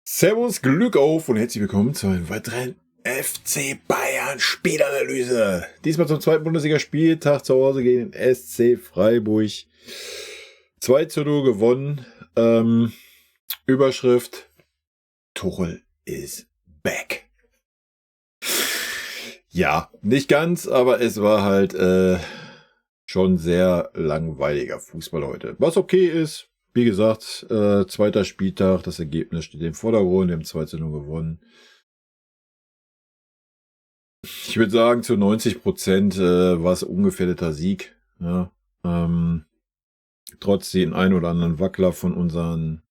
Servus, Glück auf und herzlich willkommen zu einem weiteren FC Bayern Spielanalyse. Diesmal zum zweiten Bundesligaspieltag zu Hause gegen den SC Freiburg. 2:0 gewonnen. Überschrift: Tuchel is back. Ja, nicht ganz, aber es war halt schon sehr langweiliger Fußball heute. Was okay ist. Wie gesagt, zweiter Spieltag, das Ergebnis steht im Vordergrund, wir haben 2:0 gewonnen. Ich würde sagen, zu 90% war es ungefährdeter Sieg. Ja, trotz den ein oder anderen Wackler von unseren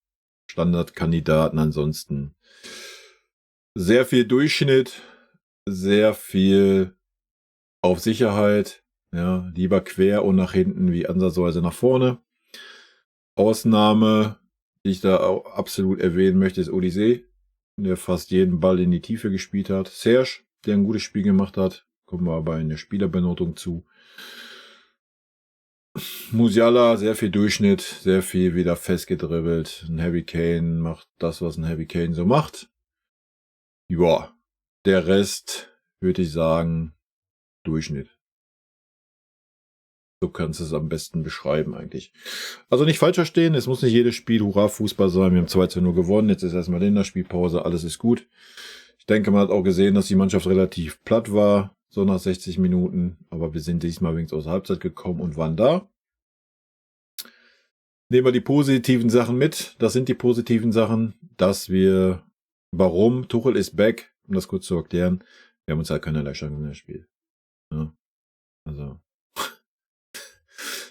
Standardkandidaten. Ansonsten sehr viel Durchschnitt, sehr viel auf Sicherheit. Ja, lieber quer und nach hinten wie ansatzweise nach vorne. Ausnahme, die ich da auch absolut erwähnen möchte, ist Odyssee, der fast jeden Ball in die Tiefe gespielt hat. Serge, der ein gutes Spiel gemacht hat. Kommen wir aber in der Spielerbenotung zu. Musiala, sehr viel Durchschnitt, sehr viel wieder festgedribbelt. Ein Harry Kane macht das, was ein Harry Kane so macht. Ja, der Rest, würde ich sagen, Durchschnitt. So kannst du es am besten beschreiben eigentlich. Also nicht falsch verstehen, es muss nicht jedes Spiel Hurra-Fußball sein. Wir haben 2:0 gewonnen, jetzt ist erstmal Länderspielpause, alles ist gut. Ich denke, man hat auch gesehen, dass die Mannschaft relativ platt war, so nach 60 Minuten. Aber wir sind diesmal wenigstens aus der Halbzeit gekommen und waren da. Nehmen wir die positiven Sachen mit. Das sind die positiven Sachen, dass wir, warum Tuchel ist back, um das kurz zu erklären, wir haben uns halt keinerlei Chancen mehr gespielt. Ja, also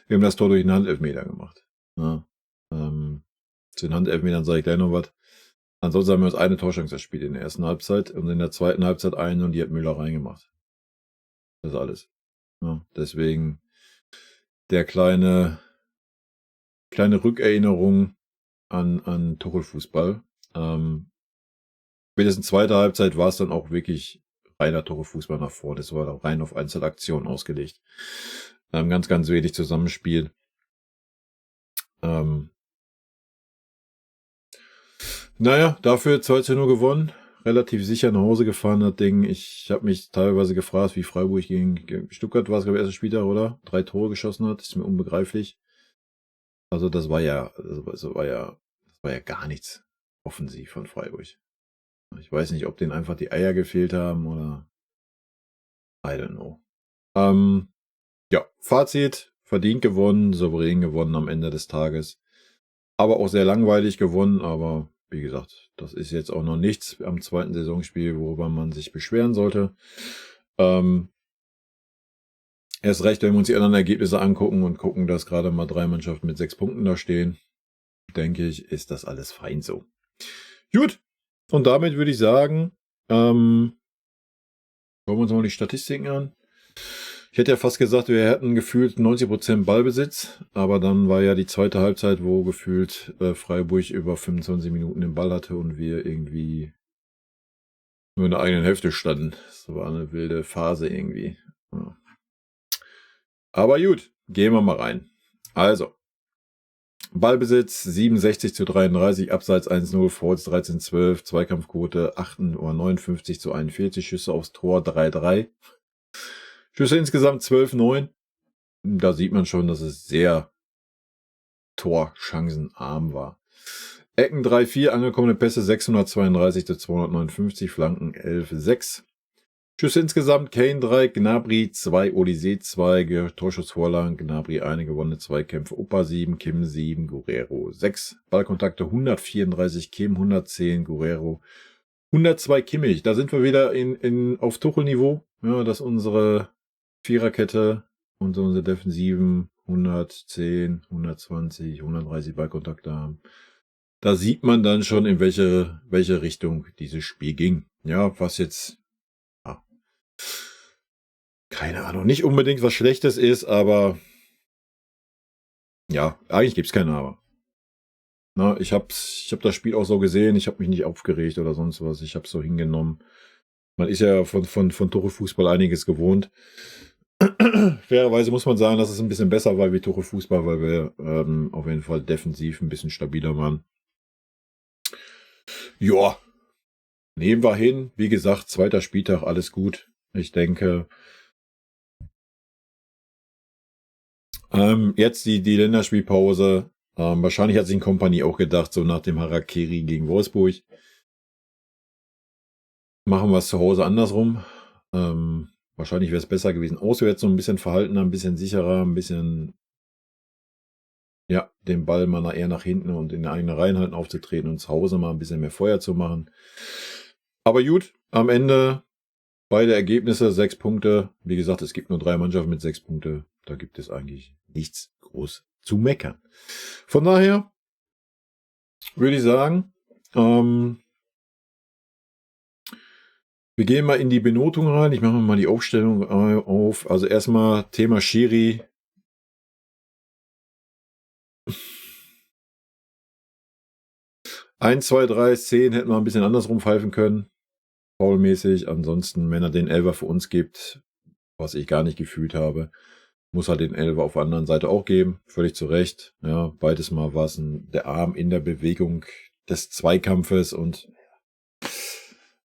wir haben das Tor durch den Handelfmeter gemacht. Ja, zu den Handelfmetern sage ich gleich noch was. Ansonsten haben wir uns eine Torchance gespielt in der ersten Halbzeit und in der zweiten Halbzeit eine und die hat Müller reingemacht. Das ist alles. Ja, deswegen der kleine Rückerinnerung an Tuchel-Fußball. Spätestens zweite Halbzeit war es dann auch wirklich reiner Tuchel-Fußball nach vorne. Das war rein auf Einzelaktionen ausgelegt. Ganz, ganz wenig Zusammenspiel. Naja, dafür 2:0 gewonnen. Relativ sicher nach Hause gefahren, das Ding. Ich habe mich teilweise gefragt, wie Freiburg gegen Stuttgart war es, glaube ich, erster Spieltag, oder? 3 Tore geschossen hat. Ist mir unbegreiflich. Also das war ja gar nichts offensiv von Freiburg. Ich weiß nicht, ob denen einfach die Eier gefehlt haben oder I don't know. Ja, Fazit, verdient gewonnen, souverän gewonnen am Ende des Tages. Aber auch sehr langweilig gewonnen, aber wie gesagt, das ist jetzt auch noch nichts am zweiten Saisonspiel, worüber man sich beschweren sollte. Erst recht, wenn wir uns die anderen Ergebnisse angucken und gucken, dass gerade mal 3 Mannschaften mit 6 Punkten da stehen, denke ich, ist das alles fein so. Gut, und damit würde ich sagen, schauen wir uns mal die Statistiken an. Ich hätte ja fast gesagt, wir hätten gefühlt 90% Ballbesitz, aber dann war ja die zweite Halbzeit, wo gefühlt Freiburg über 25 Minuten den Ball hatte und wir irgendwie nur in der eigenen Hälfte standen. Das war eine wilde Phase irgendwie. Ja. Aber gut, gehen wir mal rein. Also, Ballbesitz 67:33, Abseits 1:0, Fouls 13:12, Zweikampfquote 59:41, Schüsse aufs Tor 3:3. Schüsse insgesamt 12:9. Da sieht man schon, dass es sehr torchancenarm war. Ecken 3:4, angekommene Pässe 632:259, Flanken 11:6. Schüsse insgesamt Kane 3, Gnabry 2, Odyssee 2, Torschussvorlagen, Gnabry 1, gewonnene Zweikämpfe, Opa 7, Kim 7, Guerrero 6. Ballkontakte 134, Kim 110, Guerrero 102, Kimmich. Da sind wir wieder auf Tuchel-Niveau, ja, dass unsere Viererkette und unsere Defensiven 110, 120, 130 Ballkontakte haben. Da sieht man dann schon, in welche Richtung dieses Spiel ging. Ja, was jetzt, keine Ahnung, nicht unbedingt was Schlechtes ist, aber ja, eigentlich gibt's kein Aber. Na, ich hab das Spiel auch so gesehen, ich habe mich nicht aufgeregt oder sonst was, ich habe es so hingenommen. Man ist ja von Tuchel Fußball einiges gewohnt. Fairerweise muss man sagen, dass es ein bisschen besser war wie Tuchel Fußball, weil wir auf jeden Fall defensiv ein bisschen stabiler waren. Ja, nehmen wir hin. Wie gesagt, 2. Spieltag, alles gut. Ich denke, jetzt die Länderspielpause. Wahrscheinlich hat sich ein Kompanie auch gedacht, so nach dem Harakiri gegen Wolfsburg. Machen wir es zu Hause andersrum. Wahrscheinlich wäre es besser gewesen. Auswärts so ein bisschen verhaltener, ein bisschen sicherer, ein bisschen, ja, den Ball mal eher nach hinten und in die eigene Reihen halten aufzutreten und zu Hause mal ein bisschen mehr Feuer zu machen. Aber gut, am Ende beide Ergebnisse, 6 Punkte. Wie gesagt, es gibt nur 3 Mannschaften mit 6 Punkte. Da gibt es eigentlich nichts groß zu meckern. Von daher würde ich sagen, wir gehen mal in die Benotung rein. Ich mache mal die Aufstellung auf. Also erstmal Thema Schiri. Eins, 2, 3, 10 hätten wir ein bisschen andersrum pfeifen können. Foulmäßig. Ansonsten, wenn er den Elfer für uns gibt, was ich gar nicht gefühlt habe, muss er den Elfer auf der anderen Seite auch geben. Völlig zu Recht. Ja, beides Mal war es der Arm in der Bewegung des Zweikampfes und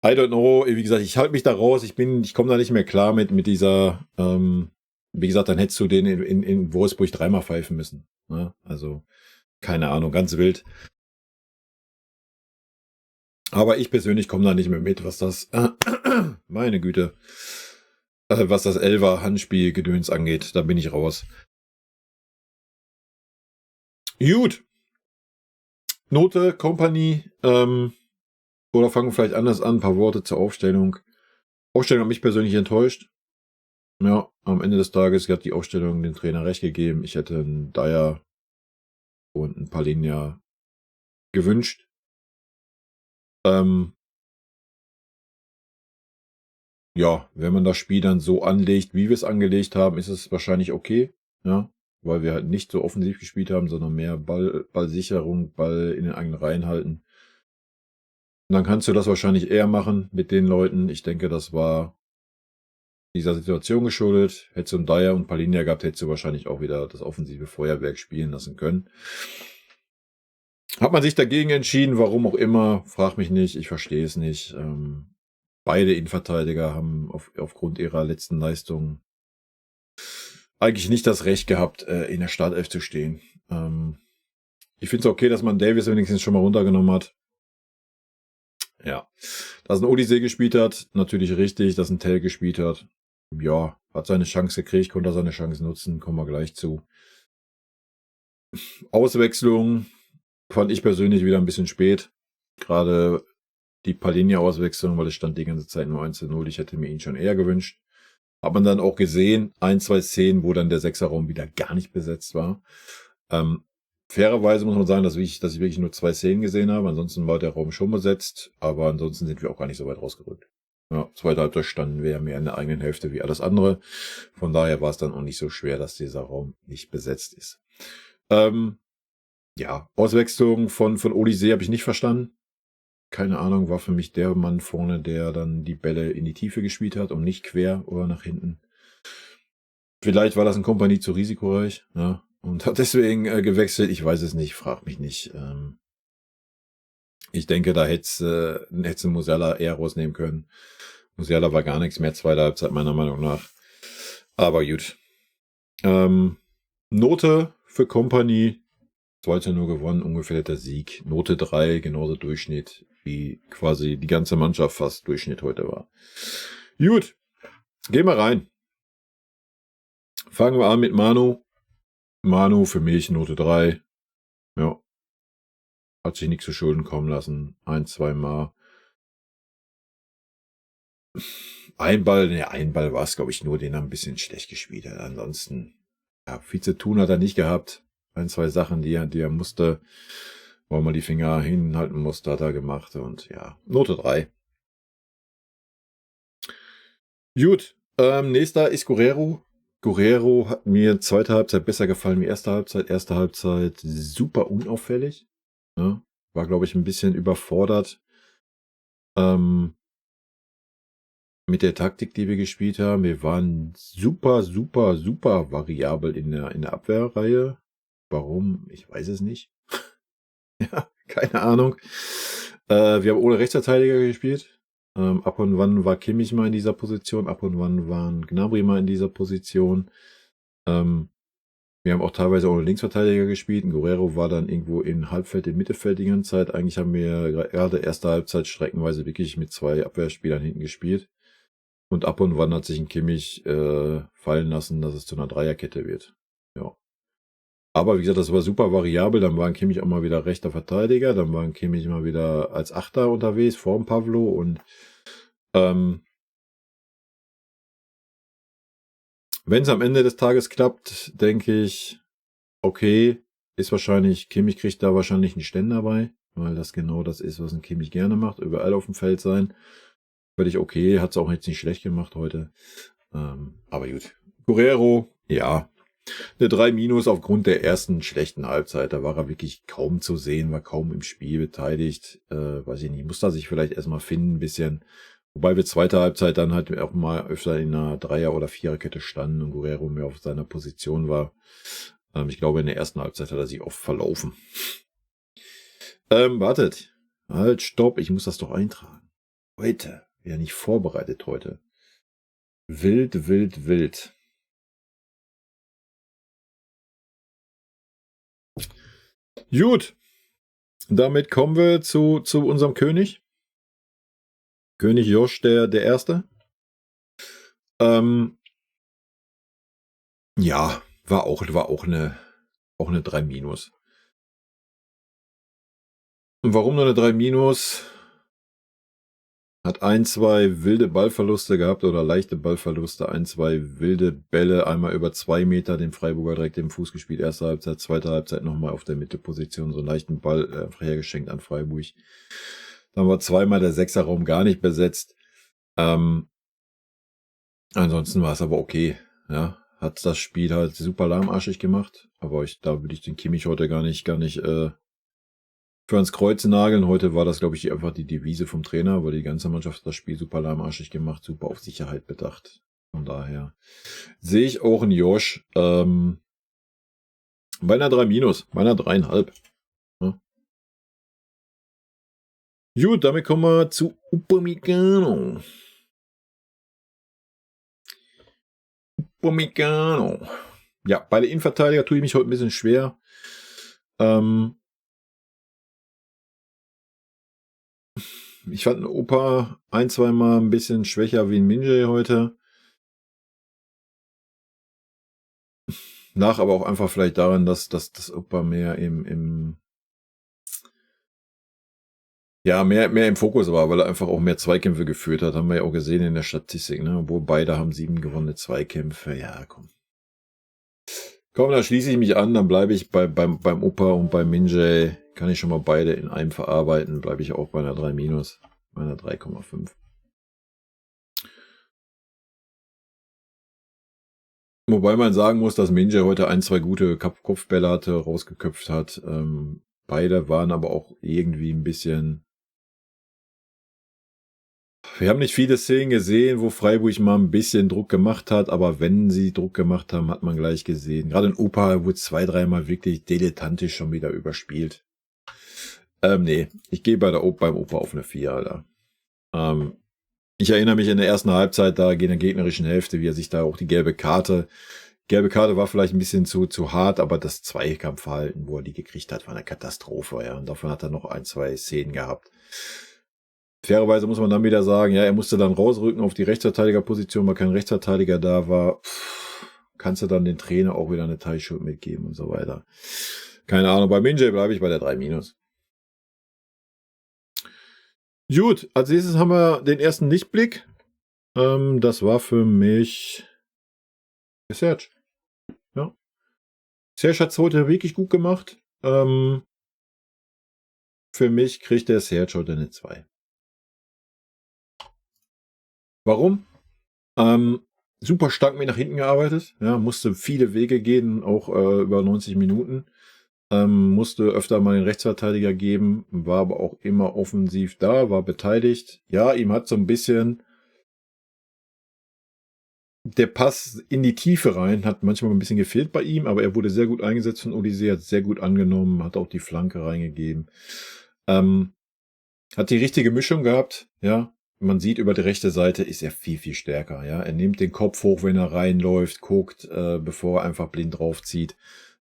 I don't know. Wie gesagt, ich halte mich da raus. Ich komme da nicht mehr klar mit dieser, wie gesagt, dann hättest du den in Wolfsburg 3-mal pfeifen müssen. Ne? Also, keine Ahnung, ganz wild. Aber ich persönlich komme da nicht mehr mit, was das, meine Güte, was das Elfer-Handspiel-Gedöns angeht. Da bin ich raus. Gut. Note, Company, oder fangen wir vielleicht anders an. Ein paar Worte zur Aufstellung. Aufstellung hat mich persönlich enttäuscht. Ja, am Ende des Tages hat die Aufstellung den Trainer recht gegeben. Ich hätte einen Dyer und ein Palinja gewünscht. Ja, wenn man das Spiel dann so anlegt, wie wir es angelegt haben, ist es wahrscheinlich okay. Ja, weil wir halt nicht so offensiv gespielt haben, sondern mehr Ballsicherung, Ball in den eigenen Reihen halten. Und dann kannst du das wahrscheinlich eher machen mit den Leuten. Ich denke, das war dieser Situation geschuldet. Hättest du einen Dyer und Palinja gehabt, hättest du wahrscheinlich auch wieder das offensive Feuerwerk spielen lassen können. Hat man sich dagegen entschieden, warum auch immer, frag mich nicht, ich verstehe es nicht. Beide Innenverteidiger haben aufgrund ihrer letzten Leistung eigentlich nicht das Recht gehabt, in der Startelf zu stehen. Ich finde es okay, dass man Davis wenigstens schon mal runtergenommen hat. Ja, dass ein Odyssee gespielt hat, natürlich richtig, dass ein Tell gespielt hat. Ja, hat seine Chance gekriegt, konnte er seine Chance nutzen, kommen wir gleich zu. Auswechslung fand ich persönlich wieder ein bisschen spät. Gerade die Palinja-Auswechslung, weil es stand die ganze Zeit nur 1:0. Ich hätte mir ihn schon eher gewünscht. Hat man dann auch gesehen, 1, 2 Szenen, wo dann der Sechserraum wieder gar nicht besetzt war. Fairerweise muss man sagen, dass ich wirklich nur 2 Szenen gesehen habe. Ansonsten war der Raum schon besetzt, aber ansonsten sind wir auch gar nicht so weit rausgerückt. Ja, zweite Halbzeit standen wir ja mehr in der eigenen Hälfte wie alles andere. Von daher war es dann auch nicht so schwer, dass dieser Raum nicht besetzt ist. Ja, Auswechslung von Odyssee habe ich nicht verstanden. Keine Ahnung, war für mich der Mann vorne, der dann die Bälle in die Tiefe gespielt hat und nicht quer oder nach hinten. Vielleicht war das ein Kompanie zu risikoreich, ja, und hat deswegen gewechselt. Ich weiß es nicht, frag mich nicht. Ich denke, da hätte Musiala eher rausnehmen können. Musiala war gar nichts mehr, zweite Halbzeit meiner Meinung nach. Aber gut. Note für Kompanie, 2:0 gewonnen, ungefähr der Sieg. Note 3, genauso Durchschnitt, wie quasi die ganze Mannschaft fast Durchschnitt heute war. Gut, gehen wir rein. Fangen wir an mit Manu. Manu für mich Note 3. Ja. Hat sich nichts zu Schulden kommen lassen. 1, 2 Mal. Ein Ball war es, glaube ich, nur, den er ein bisschen schlecht gespielt hat. Ansonsten, ja, viel zu tun hat er nicht gehabt. 1, 2 Sachen, die er musste, wo man die Finger hinhalten musste, hat er gemacht. Und ja, Note 3. Gut, nächster ist Guerrero. Guerrero hat mir zweite Halbzeit besser gefallen wie erste Halbzeit. Erste Halbzeit super unauffällig. Ja, war, glaube ich, ein bisschen überfordert mit der Taktik, die wir gespielt haben. Wir waren super, super, super variabel in der Abwehrreihe. Warum? Ich weiß es nicht. Ja, keine Ahnung. Wir haben ohne Rechtsverteidiger gespielt. Ab und wann war Kimmich mal in dieser Position, ab und wann waren Gnabry mal in dieser Position. Wir haben auch teilweise ohne Linksverteidiger gespielt. Ein Guerrero war dann irgendwo in Halbfeld, im Mittelfeld die ganze Zeit. Eigentlich haben wir gerade erste Halbzeit streckenweise wirklich mit 2 Abwehrspielern hinten gespielt. Und ab und wann hat sich ein Kimmich fallen lassen, dass es zu einer Dreierkette wird. Ja. Aber wie gesagt, das war super variabel. Dann war ein Kimmich auch mal wieder rechter Verteidiger. Dann war ein Kimmich mal wieder als Achter unterwegs, vor dem Pavlo. Und wenn es am Ende des Tages klappt, denke ich, okay, ist wahrscheinlich, Kimmich kriegt da wahrscheinlich einen Ständer bei, weil das genau das ist, was ein Kimmich gerne macht, überall auf dem Feld sein. Völlig okay, hat es auch jetzt nicht schlecht gemacht heute. Aber gut. Guerrero, ja, eine 3- aufgrund der ersten schlechten Halbzeit. Da war er wirklich kaum zu sehen, war kaum im Spiel beteiligt. Weiß ich nicht, muss da sich vielleicht erstmal finden, ein bisschen. Wobei wir zweite Halbzeit dann halt auch mal öfter in einer Dreier- oder Viererkette standen und Guerrero mehr auf seiner Position war. Ich glaube, in der ersten Halbzeit hat er sich oft verlaufen. Wartet. Halt, stopp, ich muss das doch eintragen. Heute. Ja, nicht vorbereitet heute. Wild, wild, wild. Gut. Damit kommen wir zu unserem König. König Josh der Erste. Ja, war auch eine 3-. Und warum nur eine 3-? Hat 1, 2 wilde Ballverluste gehabt oder leichte Ballverluste, 1, 2 wilde Bälle, einmal über 2 Meter den Freiburger direkt im Fuß gespielt, erste Halbzeit, zweite Halbzeit nochmal auf der Mittelposition, so einen leichten Ball hergeschenkt an Freiburg. Dann war zweimal der Sechserraum gar nicht besetzt. Ansonsten war es aber okay, ja. Hat das Spiel halt super lahmarschig gemacht, aber da würde ich den Kimmich heute gar nicht für ans Kreuz nageln. Heute war das, glaube ich, einfach die Devise vom Trainer, weil die ganze Mannschaft hat das Spiel super lahmarschig gemacht, super auf Sicherheit bedacht. Von daher sehe ich auch einen Josh bei einer 3-, bei einer 3,5. Ja. Gut, damit kommen wir zu Upamecano. Upamecano. Ja, bei der Innenverteidiger tue ich mich heute ein bisschen schwer. Ich fand einen Opa 1, 2 Mal ein bisschen schwächer wie ein Minje heute. Aber auch einfach vielleicht daran, dass das Opa mehr mehr im Fokus war, weil er einfach auch mehr Zweikämpfe geführt hat. Haben wir ja auch gesehen in der Statistik, ne? Obwohl beide haben 7 gewonnene Zweikämpfe. Ja, komm. Komm, da schließe ich mich an, dann bleibe ich beim Opa und beim Minje. Kann ich schon mal beide in einem verarbeiten, bleibe ich auch bei einer 3-, bei einer 3,5. Wobei man sagen muss, dass Minje heute 1, 2 gute Kopfbälle hatte, rausgeköpft hat. Beide waren aber auch irgendwie ein bisschen. Wir haben nicht viele Szenen gesehen, wo Freiburg mal ein bisschen Druck gemacht hat, aber wenn sie Druck gemacht haben, hat man gleich gesehen. Gerade in Opa wurde 2, 3 Mal wirklich dilettantisch schon wieder überspielt. Nee, ich gehe beim Opa auf eine 4, Alter. Ich erinnere mich in der ersten Halbzeit da in der gegnerischen Hälfte, wie er sich da auch die gelbe Karte war vielleicht ein bisschen zu hart, aber das Zweikampfverhalten, wo er die gekriegt hat, war eine Katastrophe, ja. Und davon hat er noch 1, 2 Szenen gehabt. Fairerweise muss man dann wieder sagen, ja, er musste dann rausrücken auf die Rechtsverteidigerposition, weil kein Rechtsverteidiger da war. Kannst du dann den Trainer auch wieder eine Teilschuld mitgeben und so weiter. Keine Ahnung, bei Minje bleibe ich bei der 3-. Gut, als nächstes haben wir den ersten Lichtblick. Das war für mich der Serge. Ja. Serge hat es heute wirklich gut gemacht. Für mich kriegt der Serge heute eine 2. Warum? Super stark mit nach hinten gearbeitet. Ja, musste viele Wege gehen, auch über 90 Minuten. Musste öfter mal den Rechtsverteidiger geben, war aber auch immer offensiv da, war beteiligt. Ja, ihm hat so ein bisschen der Pass in die Tiefe rein, hat manchmal ein bisschen gefehlt bei ihm, aber er wurde sehr gut eingesetzt von Olise, hat sehr gut angenommen, hat auch die Flanke reingegeben. Hat die richtige Mischung gehabt, ja. Man sieht, über die rechte Seite ist er viel, viel stärker, ja. Er nimmt den Kopf hoch, wenn er reinläuft, guckt, bevor er einfach blind draufzieht.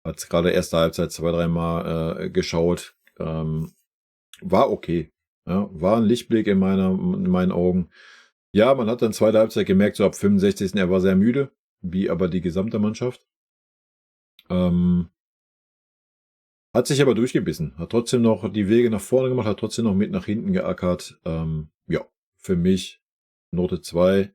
Hat gerade erste Halbzeit 2, 3 Mal geschaut. War okay. Ja. War ein Lichtblick in meinen Augen. Ja, man hat dann zweite Halbzeit gemerkt, so ab 65. Er war sehr müde, wie aber die gesamte Mannschaft. Hat sich aber durchgebissen, hat trotzdem noch die Wege nach vorne gemacht, hat trotzdem noch mit nach hinten geackert. Ja, für mich Note 2.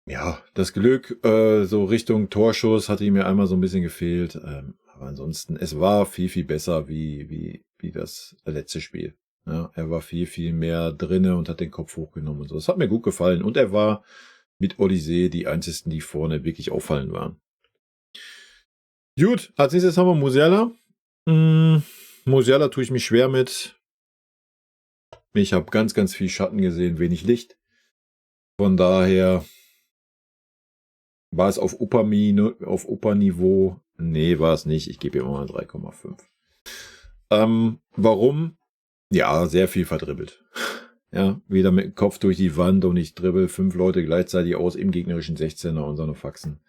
Ja, das Glück, so Richtung Torschuss hatte ihm ja einmal so ein bisschen gefehlt. Aber ansonsten, es war viel, viel besser wie das letzte Spiel. Ja, er war viel, viel mehr drinne und hat den Kopf hochgenommen und so. Das hat mir gut gefallen. Und er war mit Olise die einzigen, die vorne wirklich auffallend waren. Gut, als nächstes haben wir Musiala. Musiala tue ich mich schwer mit. Ich habe ganz, ganz viel Schatten gesehen, wenig Licht. Von daher war es auf Opa-Niveau. Nee, war es nicht. Ich gebe ihm mal 3,5. Warum? Ja, sehr viel verdribbelt. Ja, wieder mit dem Kopf durch die Wand und ich dribbel 5 Leute gleichzeitig aus im gegnerischen 16er und so eine Faxen.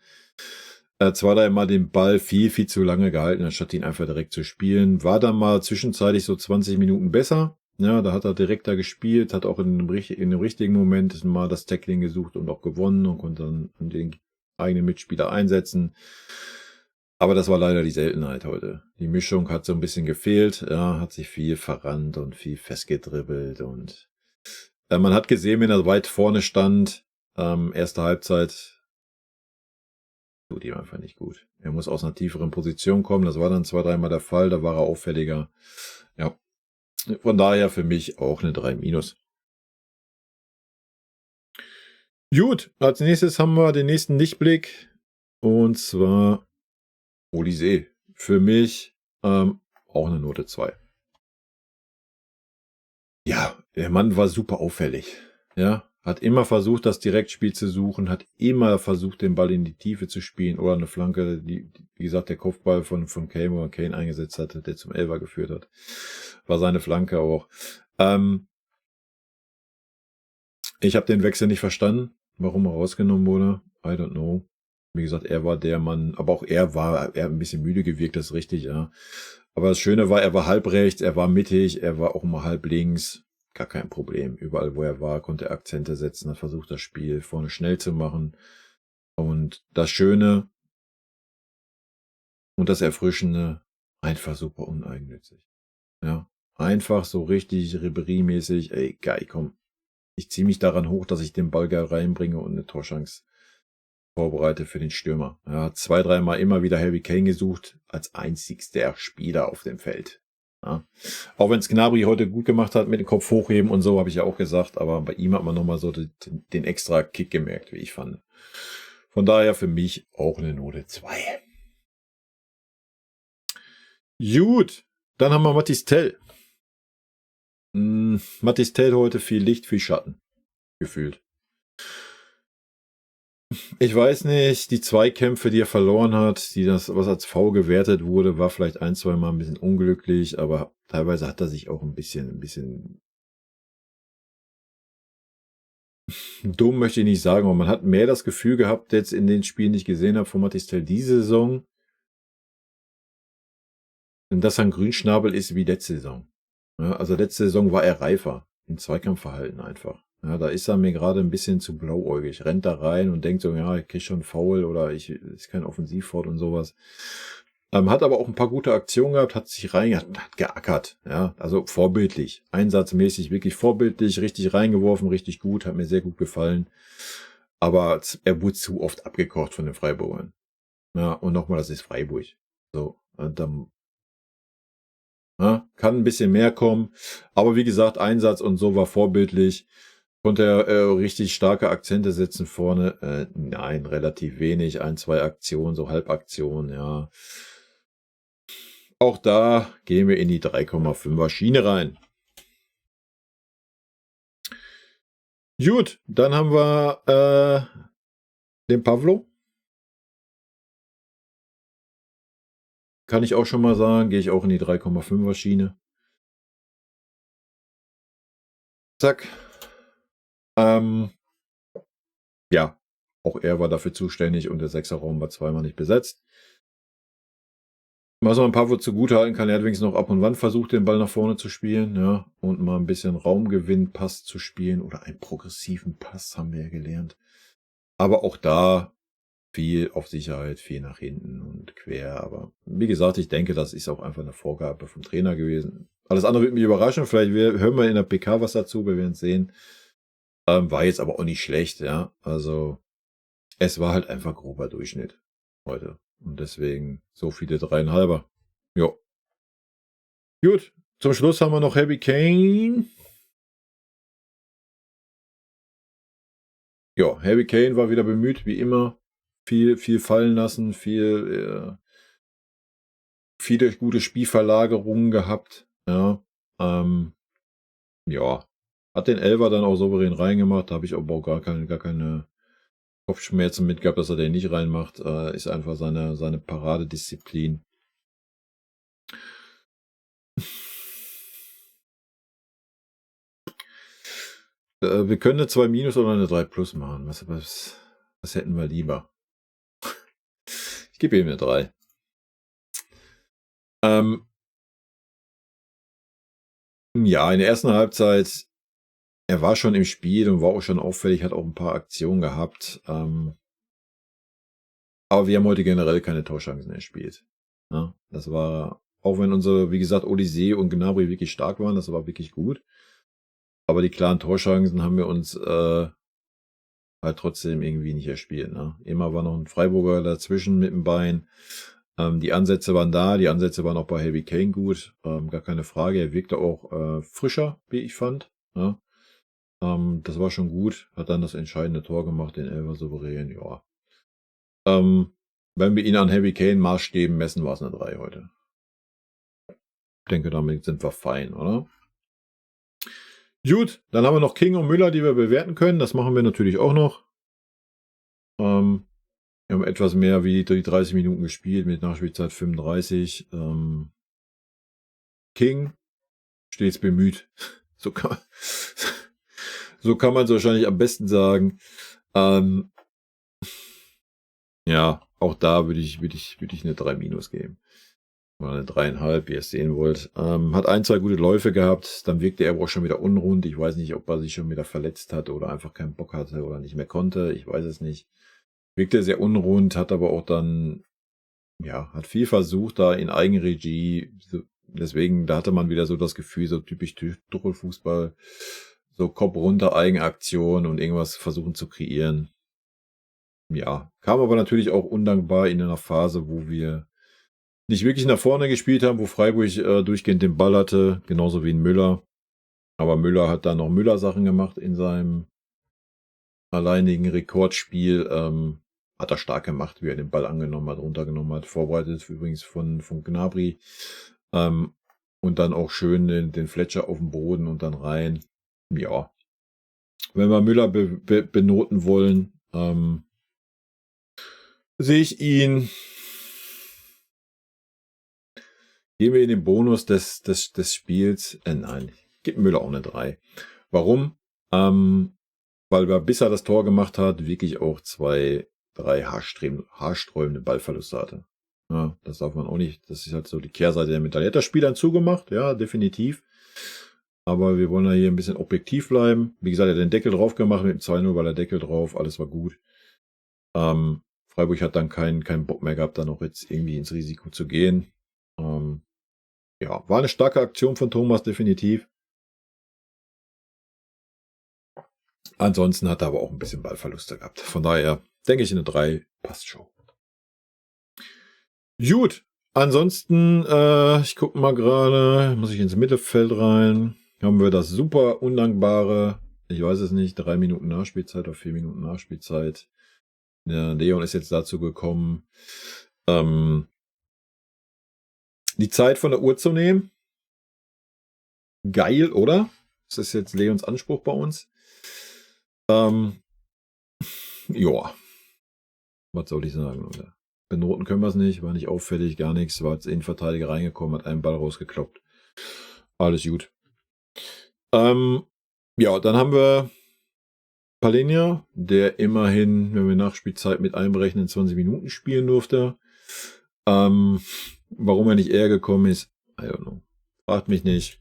2, 3 Mal den Ball viel, viel zu lange gehalten, anstatt ihn einfach direkt zu spielen. War dann mal zwischenzeitlich so 20 Minuten besser. Ja, da hat er direkt da gespielt, hat auch in dem richtigen Moment mal das Tackling gesucht und auch gewonnen und konnte dann den eigenen Mitspieler einsetzen. Aber das war leider die Seltenheit heute. Die Mischung hat so ein bisschen gefehlt. Ja, hat sich viel verrannt und viel festgedribbelt und man hat gesehen, wenn er weit vorne stand, erste Halbzeit, tut ihm einfach nicht gut. Er muss aus einer tieferen Position kommen. Das war dann 2, 3 Mal der Fall. Da war er auffälliger. Ja, von daher für mich auch eine 3-. Gut, als nächstes haben wir den nächsten Lichtblick. Und zwar Olise. Für mich auch eine Note 2. Ja, der Mann war super auffällig. Ja, hat immer versucht, das Direktspiel zu suchen, hat immer versucht, den Ball in die Tiefe zu spielen oder eine Flanke, wie gesagt, der Kopfball von Kane, wo er Kane eingesetzt hatte, der zum Elfer geführt hat. War seine Flanke auch. Ich habe den Wechsel nicht verstanden, warum er rausgenommen wurde. I don't know. Wie gesagt, er war der Mann, aber auch er ein bisschen müde gewirkt, das ist richtig, ja. Aber das Schöne war, er war halb rechts, er war mittig, er war auch mal halb links. Gar kein Problem. Überall, wo er war, konnte er Akzente setzen, hat versucht, das Spiel vorne schnell zu machen. Und das Schöne und das Erfrischende, einfach super uneigennützig. Ja, einfach so richtig Ribéry-mäßig, ey, geil, komm. Ich ziehe mich daran hoch, dass ich den Ball geil reinbringe und eine Torchance vorbereite für den Stürmer. Er hat 2, 3 Mal immer wieder Harry Kane gesucht, als einzigster Spieler auf dem Feld. Ja. Auch wenn es Gnabry heute gut gemacht hat mit dem Kopf hochheben und so, habe ich ja auch gesagt, aber bei ihm hat man nochmal so den extra Kick gemerkt, wie ich fand. Von daher für mich auch eine Note 2. Gut, dann haben wir Mathys Tell. Mathys Tell heute viel Licht, viel Schatten. Gefühlt. Ich weiß nicht, die Zweikämpfe, die er verloren hat, was als faul gewertet wurde, war vielleicht 1, 2 Mal ein bisschen unglücklich, aber teilweise hat er sich auch ein bisschen dumm, möchte ich nicht sagen, aber man hat mehr das Gefühl gehabt, jetzt in den Spielen, die ich gesehen habe von Mathys Tell diese Saison, dass er ein Grünschnabel ist wie letzte Saison. Ja, also letzte Saison war er reifer im Zweikampfverhalten einfach. Ja, da ist er mir gerade ein bisschen zu blauäugig. Rennt da rein und denkt so, ja, ich krieg schon Foul oder ist kein Offensivfort und sowas. Hat aber auch ein paar gute Aktionen gehabt, hat sich hat geackert. Ja, also vorbildlich. Einsatzmäßig wirklich vorbildlich, richtig reingeworfen, richtig gut, hat mir sehr gut gefallen. Aber er wurde zu oft abgekocht von den Freiburgern. Ja, und nochmal, das ist Freiburg. So, dann kann ein bisschen mehr kommen. Aber wie gesagt, Einsatz und so war vorbildlich. Konnte er richtig starke Akzente setzen vorne? Nein, relativ wenig. 1, 2 Aktionen, so Halbaktionen, ja. Auch da gehen wir in die 3,5er Schiene rein. Gut, dann haben wir den Pavlo. Kann ich auch schon mal sagen, gehe ich auch in die 3,5er Schiene. Zack. Ja, auch er war dafür zuständig und der 6er-Raum war zweimal nicht besetzt. Was man ein paar zugutehalten kann, er hat wenigstens noch ab und wann versucht, den Ball nach vorne zu spielen, ja, und mal ein bisschen Raumgewinn, Pass zu spielen oder einen progressiven Pass, haben wir ja gelernt. Aber auch da viel auf Sicherheit, viel nach hinten und quer. Aber wie gesagt, ich denke, das ist auch einfach eine Vorgabe vom Trainer gewesen. Alles andere wird mich überraschen. Vielleicht hören wir in der PK was dazu, wir werden es sehen. War jetzt aber auch nicht schlecht, ja. Also es war halt einfach grober Durchschnitt heute. Und deswegen so viele 3,5er. Jo. Gut. Zum Schluss haben wir noch Harry Kane. Ja, Harry Kane war wieder bemüht, wie immer. Viel fallen lassen, viele gute Spielverlagerungen gehabt. Ja, ja. Hat den Elfer dann auch souverän reingemacht. Da habe ich aber auch gar keine Kopfschmerzen mit gehabt, dass er den nicht reinmacht. Ist einfach seine Paradedisziplin. Wir können eine 2 minus oder eine 3 plus machen. Was hätten wir lieber? Ich gebe ihm eine 3. Ja, in der ersten Halbzeit, er war schon im Spiel und war auch schon auffällig, hat auch ein paar Aktionen gehabt. Aber wir haben heute generell keine Torchancen erspielt. Ja, das war, auch wenn unsere, wie gesagt, Olise und Gnabry wirklich stark waren, das war wirklich gut. Aber die klaren Torchancen haben wir uns halt trotzdem irgendwie nicht erspielt. Ne? Immer war noch ein Freiburger dazwischen mit dem Bein. Die Ansätze waren da, die Ansätze waren auch bei Harry Kane gut, gar keine Frage. Er wirkte auch frischer, wie ich fand. Ja? Das war schon gut, hat dann das entscheidende Tor gemacht, den Elfer souverän, ja. Wenn wir ihn an Harry Kane Maßstäben messen, war es eine 3 heute. Ich denke, damit sind wir fein, oder? Gut, dann haben wir noch King und Müller, die wir bewerten können. Das machen wir natürlich auch noch. Wir haben etwas mehr wie die 30 Minuten gespielt mit Nachspielzeit 35. King stets bemüht. So kann man es wahrscheinlich am besten sagen. Ja, auch da würde ich eine 3 minus geben. Oder eine 3,5, wie ihr es sehen wollt. Hat 1, 2 gute Läufe gehabt. Dann wirkte er auch schon wieder unrund. Ich weiß nicht, ob er sich schon wieder verletzt hat oder einfach keinen Bock hatte oder nicht mehr konnte. Ich weiß es nicht. Wirkte sehr unrund, hat aber auch dann, ja, hat viel versucht da in Eigenregie. Deswegen, da hatte man wieder so das Gefühl, so typisch Tuchel-Fußball, so Kopf runter, Eigenaktion und irgendwas versuchen zu kreieren. Ja, kam aber natürlich auch undankbar in einer Phase, wo wir nicht wirklich nach vorne gespielt haben, wo Freiburg durchgehend den Ball hatte, genauso wie in Müller. Aber Müller hat dann noch Müller-Sachen gemacht in seinem alleinigen Rekordspiel. Hat er stark gemacht, wie er den Ball angenommen hat, runtergenommen hat. Vorbereitet übrigens von Gnabry. Und dann auch schön den Fletcher auf den Boden und dann rein. Ja. Wenn wir Müller benoten wollen, sehe ich ihn. Gehen wir in den Bonus des Spiels. Nein, gib Müller auch eine 3. Warum? Weil er, bis er das Tor gemacht hat, wirklich auch 2, 3 haarsträubende Ballverluste hatte. Ja, das darf man auch nicht. Das ist halt so die Kehrseite der Medaille. Hat das Spiel dann zugemacht? Ja, definitiv. Aber wir wollen ja hier ein bisschen objektiv bleiben. Wie gesagt, er hat den Deckel drauf gemacht mit dem 2-0, weil der Deckel drauf, alles war gut. Freiburg hat dann keinen Bock mehr gehabt, da noch jetzt irgendwie ins Risiko zu gehen. Ja, war eine starke Aktion von Thomas, definitiv. Ansonsten hat er aber auch ein bisschen Ballverluste gehabt. Von daher denke ich, eine 3 passt schon. Gut, ansonsten, ich gucke mal gerade, muss ich ins Mittelfeld rein. Haben wir das super undankbare, ich weiß es nicht, 3 Minuten Nachspielzeit oder 4 Minuten Nachspielzeit. Ja, Leon ist jetzt dazu gekommen, die Zeit von der Uhr zu nehmen. Geil, oder? Das ist jetzt Leons Anspruch bei uns. Ja. Was soll ich sagen, oder? Benoten können wir es nicht, war nicht auffällig, gar nichts. War als Innenverteidiger reingekommen, hat einen Ball rausgekloppt. Alles gut. Ja, dann haben wir Palhinha, der immerhin, wenn wir Nachspielzeit mit einberechnen, 20 Minuten spielen durfte. Warum er nicht eher gekommen ist, I don't know. Fragt mich nicht.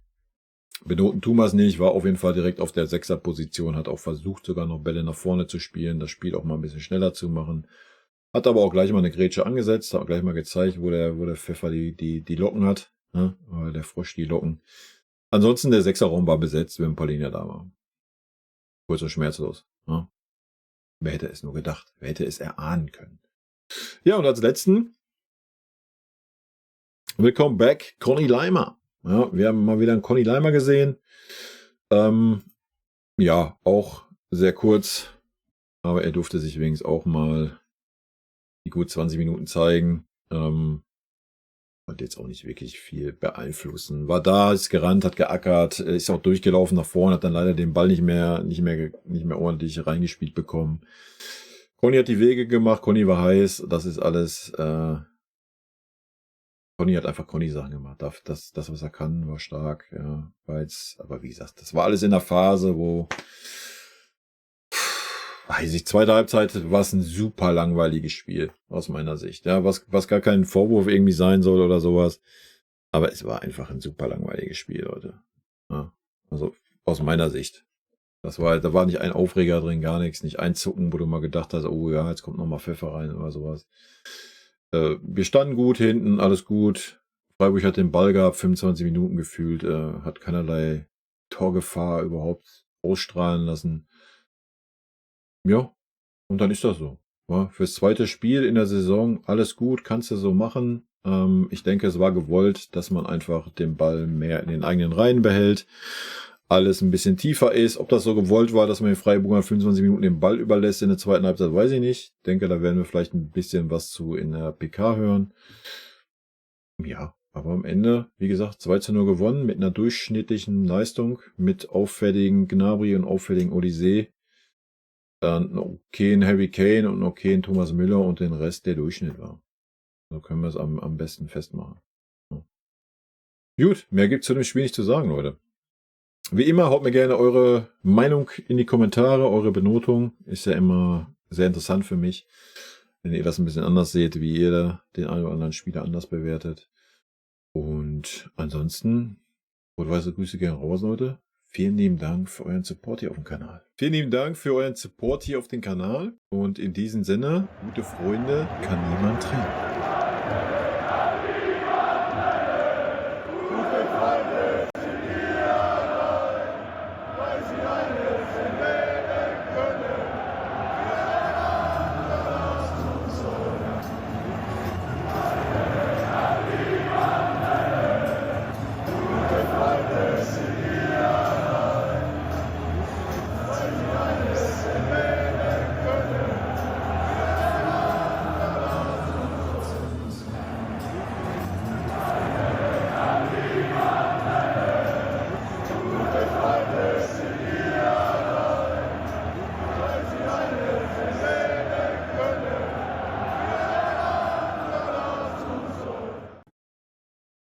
Benoten tun wir es nicht, war auf jeden Fall direkt auf der 6er-Position, hat auch versucht, sogar noch Bälle nach vorne zu spielen, das Spiel auch mal ein bisschen schneller zu machen. Hat aber auch gleich mal eine Grätsche angesetzt, hat gleich mal gezeigt, wo der Pfeffer die Locken hat, ne? Oder der Frosch die Locken. Ansonsten der 6er-Raum war besetzt, wenn Palhinha da war. Kurz und schmerzlos. Ne? Wer hätte es nur gedacht? Wer hätte es erahnen können? Ja, und als letzten willkommen back, Conny Leimer. Ja, wir haben mal wieder einen Conny Leimer gesehen. Ja, auch sehr kurz, aber er durfte sich wenigstens auch mal die gut 20 Minuten zeigen. Konnte jetzt auch nicht wirklich viel beeinflussen. War da, ist gerannt, hat geackert, ist auch durchgelaufen nach vorne, hat dann leider den Ball nicht mehr ordentlich reingespielt bekommen. Conny hat die Wege gemacht, Conny war heiß, das ist alles. Conny hat einfach Conny-Sachen gemacht. Das, was er kann, war stark. Ja, war jetzt, aber wie gesagt, das war alles in der Phase, wo, weiß ich, zweite Halbzeit war es ein super langweiliges Spiel, aus meiner Sicht. Ja, was gar kein Vorwurf irgendwie sein soll oder sowas. Aber es war einfach ein super langweiliges Spiel, Leute. Ja, also aus meiner Sicht. Da war nicht ein Aufreger drin, gar nichts, nicht ein Zucken, wo du mal gedacht hast, oh ja, jetzt kommt nochmal Pfeffer rein oder sowas. Wir standen gut hinten, alles gut. Freiburg hat den Ball gehabt, 25 Minuten gefühlt, hat keinerlei Torgefahr überhaupt ausstrahlen lassen. Ja, und dann ist das so. Ja, fürs zweite Spiel in der Saison, alles gut, kannst du so machen. Ich denke, es war gewollt, dass man einfach den Ball mehr in den eigenen Reihen behält. Alles ein bisschen tiefer ist. Ob das so gewollt war, dass man den Freiburgern 25 Minuten den Ball überlässt in der zweiten Halbzeit, weiß ich nicht. Ich denke, da werden wir vielleicht ein bisschen was zu in der PK hören. Ja, aber am Ende, wie gesagt, 2:0 gewonnen mit einer durchschnittlichen Leistung, mit auffälligen Gnabry und auffälligen Olise. Dann einen okayen Harry Kane und einen okayen Thomas Müller und den Rest der Durchschnitt war. So können wir es am besten festmachen. Ja. Gut, mehr gibt's zu dem Spiel nicht zu sagen, Leute. Wie immer, haut mir gerne eure Meinung in die Kommentare, eure Benotung. Ist ja immer sehr interessant für mich, wenn ihr das ein bisschen anders seht, wie ihr den einen oder anderen Spieler anders bewertet. Und ansonsten, rot-weiße Grüße gerne raus, Leute. Vielen lieben Dank für euren Support hier auf dem Kanal. Vielen lieben Dank für euren Support hier auf dem Kanal. Und in diesem Sinne, gute Freunde kann niemand trennen.